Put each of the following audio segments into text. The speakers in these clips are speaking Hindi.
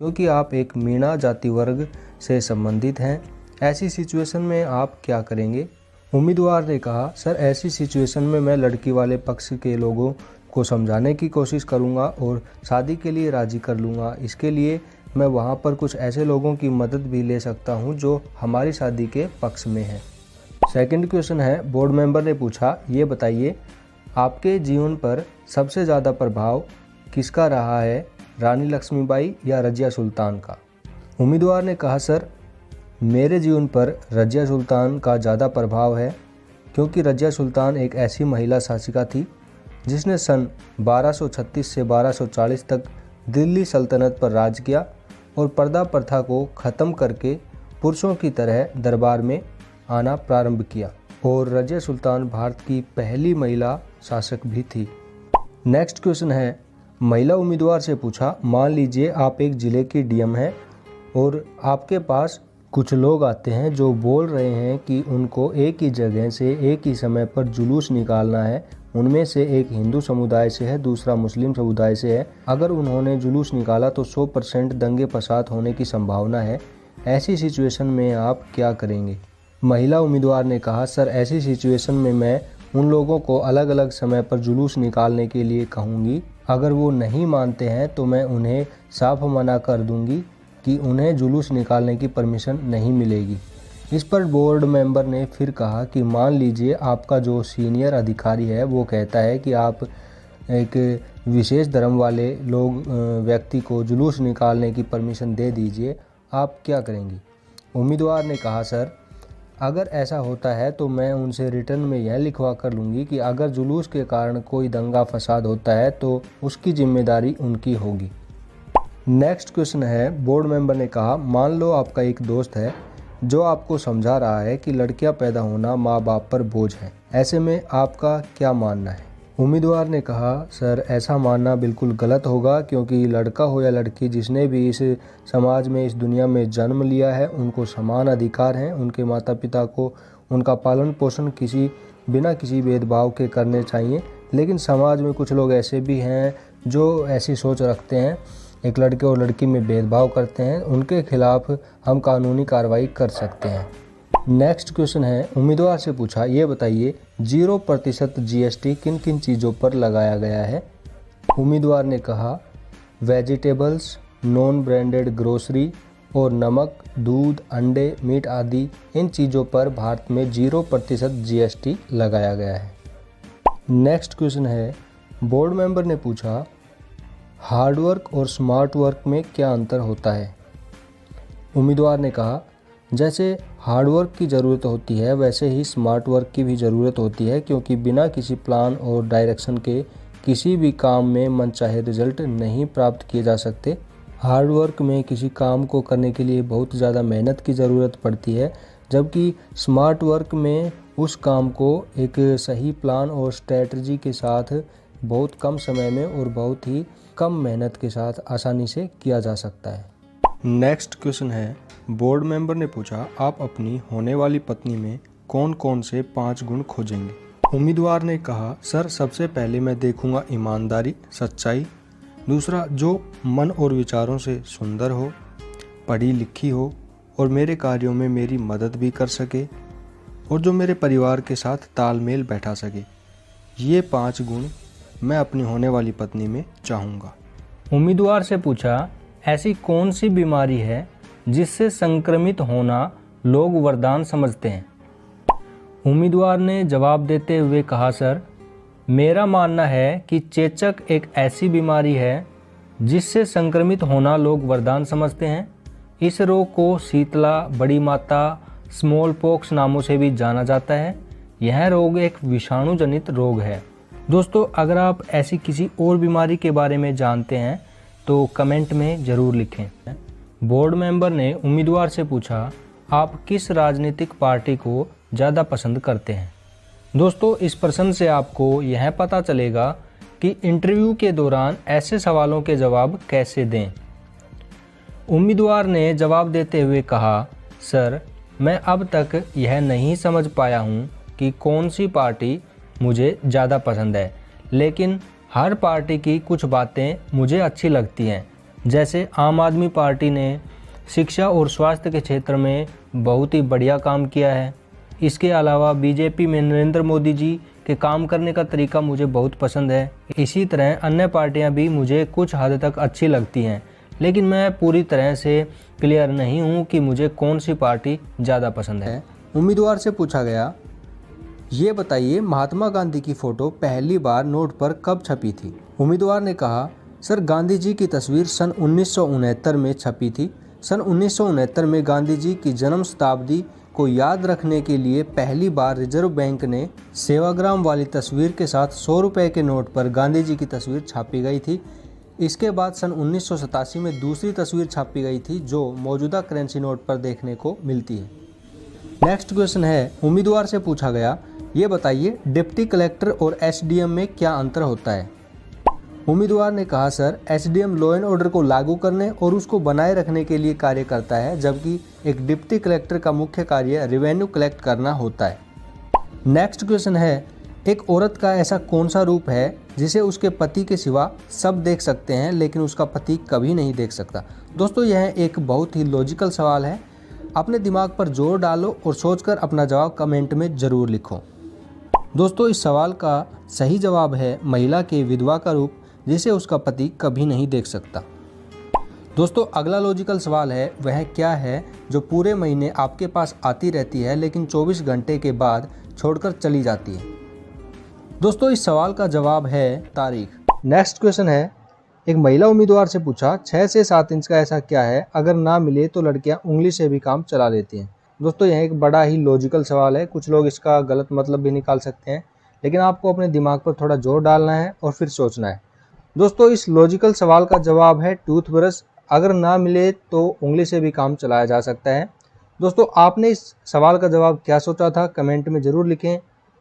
क्योंकि आप एक मीणा जाति वर्ग से संबंधित हैं। ऐसी सिचुएशन में आप क्या करेंगे? उम्मीदवार ने कहा, सर ऐसी सिचुएशन में मैं लड़की वाले पक्ष के लोगों को समझाने की कोशिश करूंगा और शादी के लिए राज़ी कर लूँगा। इसके लिए मैं वहां पर कुछ ऐसे लोगों की मदद भी ले सकता हूं जो हमारी शादी के पक्ष में हैं। सेकंड क्वेश्चन है, बोर्ड मेंबर ने पूछा, ये बताइए आपके जीवन पर सबसे ज़्यादा प्रभाव किसका रहा है, रानी लक्ष्मीबाई या रज़िया सुल्तान का? उम्मीदवार ने कहा, सर मेरे जीवन पर रज़िया सुल्तान का ज़्यादा प्रभाव है, क्योंकि रज़िया सुल्तान एक ऐसी महिला शासिका थी जिसने सन 1236 से 1240 तक दिल्ली सल्तनत पर राज किया और पर्दा प्रथा को ख़त्म करके पुरुषों की तरह दरबार में आना प्रारंभ किया। और रज़िया सुल्तान भारत की पहली महिला शासक भी थी। नेक्स्ट क्वेश्चन है, महिला उम्मीदवार से पूछा, मान लीजिए आप एक ज़िले की डीएम हैं और आपके पास कुछ लोग आते हैं जो बोल रहे हैं कि उनको एक ही जगह से एक ही समय पर जुलूस निकालना है। उनमें से एक हिंदू समुदाय से है, दूसरा मुस्लिम समुदाय से है। अगर उन्होंने जुलूस निकाला तो 100% दंगे फसाद होने की संभावना है। ऐसी सिचुएशन में आप क्या करेंगे? महिला उम्मीदवार ने कहा, सर ऐसी सिचुएशन में मैं उन लोगों को अलग अलग समय पर जुलूस निकालने के लिए कहूँगी। अगर वो नहीं मानते हैं तो मैं उन्हें साफ मना कर दूँगी कि उन्हें जुलूस निकालने की परमिशन नहीं मिलेगी। इस पर बोर्ड मेंबर ने फिर कहा कि मान लीजिए आपका जो सीनियर अधिकारी है वो कहता है कि आप एक विशेष धर्म वाले व्यक्ति को जुलूस निकालने की परमिशन दे दीजिए, आप क्या करेंगी? उम्मीदवार ने कहा, सर अगर ऐसा होता है तो मैं उनसे रिटर्न में यह लिखवा कर लूँगी कि अगर जुलूस के कारण कोई दंगा फसाद होता है तो उसकी जिम्मेदारी उनकी होगी। नेक्स्ट क्वेश्चन है, बोर्ड मेंबर ने कहा, मान लो आपका एक दोस्त है जो आपको समझा रहा है कि लड़कियां पैदा होना माँ बाप पर बोझ है। ऐसे में आपका क्या मानना है? उम्मीदवार ने कहा, सर ऐसा मानना बिल्कुल गलत होगा, क्योंकि लड़का हो या लड़की जिसने भी इस समाज में इस दुनिया में जन्म लिया है उनको समान अधिकार हैं। उनके माता पिता को उनका पालन पोषण बिना किसी भेदभाव के करने चाहिए। लेकिन समाज में कुछ लोग ऐसे भी हैं जो ऐसी सोच रखते हैं, एक लड़के और लड़की में भेदभाव करते हैं, उनके खिलाफ हम कानूनी कार्रवाई कर सकते हैं। नेक्स्ट क्वेश्चन है, उम्मीदवार से पूछा, ये बताइए 0% GST किन किन चीज़ों पर लगाया गया है? उम्मीदवार ने कहा, वेजिटेबल्स, नॉन ब्रांडेड ग्रोसरी और नमक, दूध, अंडे, मीट आदि इन चीज़ों पर भारत में 0% GST लगाया गया है। नेक्स्ट क्वेश्चन है, बोर्ड मेंबर ने पूछा, हार्डवर्क और स्मार्ट वर्क में क्या अंतर होता है? उम्मीदवार ने कहा, जैसे हार्डवर्क की ज़रूरत होती है वैसे ही स्मार्ट वर्क की भी ज़रूरत होती है, क्योंकि बिना किसी प्लान और डायरेक्शन के किसी भी काम में मनचाहे रिजल्ट नहीं प्राप्त किए जा सकते। हार्डवर्क में किसी काम को करने के लिए बहुत ज़्यादा मेहनत की ज़रूरत पड़ती है, जबकि स्मार्ट वर्क में उस काम को एक सही प्लान और स्ट्रेटजी के साथ बहुत कम समय में और बहुत ही कम मेहनत के साथ आसानी से किया जा सकता है। नेक्स्ट क्वेश्चन है, बोर्ड मेंबर ने पूछा, आप अपनी होने वाली पत्नी में कौन कौन से 5 गुण खोजेंगे? उम्मीदवार ने कहा, सर सबसे पहले मैं देखूंगा ईमानदारी, सच्चाई। दूसरा, जो मन और विचारों से सुंदर हो, पढ़ी लिखी हो और मेरे कार्यों में मेरी मदद भी कर सके और जो मेरे परिवार के साथ तालमेल बैठा सके। ये 5 गुण मैं अपनी होने वाली पत्नी में चाहूँगा। उम्मीदवार से पूछा, ऐसी कौन सी बीमारी है जिससे संक्रमित होना लोग वरदान समझते हैं? उम्मीदवार ने जवाब देते हुए कहा, सर मेरा मानना है कि चेचक एक ऐसी बीमारी है जिससे संक्रमित होना लोग वरदान समझते हैं। इस रोग को शीतला, बड़ी माता, स्मॉल पॉक्स नामों से भी जाना जाता है। यह रोग एक विषाणु जनित रोग है। दोस्तों, अगर आप ऐसी किसी और बीमारी के बारे में जानते हैं तो कमेंट में ज़रूर लिखें। बोर्ड मेंबर ने उम्मीदवार से पूछा, आप किस राजनीतिक पार्टी को ज़्यादा पसंद करते हैं? दोस्तों, इस प्रश्न से आपको यह पता चलेगा कि इंटरव्यू के दौरान ऐसे सवालों के जवाब कैसे दें। उम्मीदवार ने जवाब देते हुए कहा, सर मैं अब तक यह नहीं समझ पाया हूँ कि कौन सी पार्टी मुझे ज़्यादा पसंद है, लेकिन हर पार्टी की कुछ बातें मुझे अच्छी लगती हैं। जैसे आम आदमी पार्टी ने शिक्षा और स्वास्थ्य के क्षेत्र में बहुत ही बढ़िया काम किया है। इसके अलावा बीजेपी में नरेंद्र मोदी जी के काम करने का तरीका मुझे बहुत पसंद है। इसी तरह अन्य पार्टियां भी मुझे कुछ हद तक अच्छी लगती हैं, लेकिन मैं पूरी तरह से क्लियर नहीं हूं कि मुझे कौन सी पार्टी ज़्यादा पसंद है। उम्मीदवार से पूछा गया, ये बताइए महात्मा गांधी की फ़ोटो पहली बार नोट पर कब छपी थी? उम्मीदवार ने कहा, सर गांधी जी की तस्वीर सन 1969 में छपी थी। सन 1969 में गांधी जी की जन्म शताब्दी को याद रखने के लिए पहली बार रिजर्व बैंक ने सेवाग्राम वाली तस्वीर के साथ 100 रुपये के नोट पर गांधी जी की तस्वीर छापी गई थी। इसके बाद सन 1987 में दूसरी तस्वीर छापी गई थी जो मौजूदा करेंसी नोट पर देखने को मिलती है। नेक्स्ट क्वेश्चन है, उम्मीदवार से पूछा गया, ये बताइए डिप्टी कलेक्टर और एसडीएम में क्या अंतर होता है? उम्मीदवार ने कहा, sir SDM law and order को लागू करने और उसको बनाए रखने के लिए कार्य करता है, जबकि एक डिप्टी कलेक्टर का मुख्य कार्य रेवेन्यू कलेक्ट करना होता है। नेक्स्ट क्वेश्चन है, एक औरत का ऐसा कौन सा रूप है जिसे उसके पति के सिवा सब देख सकते हैं लेकिन उसका पति कभी नहीं देख सकता? दोस्तों यह एक बहुत ही लॉजिकल सवाल है। अपने दिमाग पर जोर डालो और सोचकर अपना जवाब कमेंट में ज़रूर लिखो। दोस्तों इस सवाल का सही जवाब है महिला के विधवा का रूप जिसे उसका पति कभी नहीं देख सकता। दोस्तों अगला लॉजिकल सवाल है, वह क्या है जो पूरे महीने आपके पास आती रहती है लेकिन 24 घंटे के बाद छोड़कर चली जाती है? दोस्तों इस सवाल का जवाब है तारीख। नेक्स्ट क्वेश्चन है, एक महिला उम्मीदवार से पूछा, 6 से 7 इंच का ऐसा क्या है अगर ना मिले तो लड़कियां उंगली से भी काम चला लेती हैं? दोस्तों यह एक बड़ा ही लॉजिकल सवाल है। कुछ लोग इसका गलत मतलब भी निकाल सकते हैं, लेकिन आपको अपने दिमाग पर थोड़ा जोर डालना है और फिर सोचना है। दोस्तों इस लॉजिकल सवाल का जवाब है टूथब्रश। अगर ना मिले तो उंगली से भी काम चलाया जा सकता है। दोस्तों आपने इस सवाल का जवाब क्या सोचा था कमेंट में ज़रूर लिखें।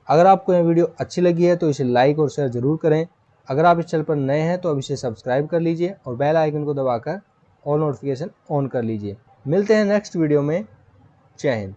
अगर आपको यह वीडियो अच्छी लगी है तो इसे लाइक और शेयर ज़रूर करें। अगर आप इस चैनल पर नए हैं तो अब इसे सब्सक्राइब कर लीजिए और बेल आइकन को दबाकर ऑल नोटिफिकेशन ऑन कर लीजिए। मिलते हैं नेक्स्ट वीडियो में। जय हिंद।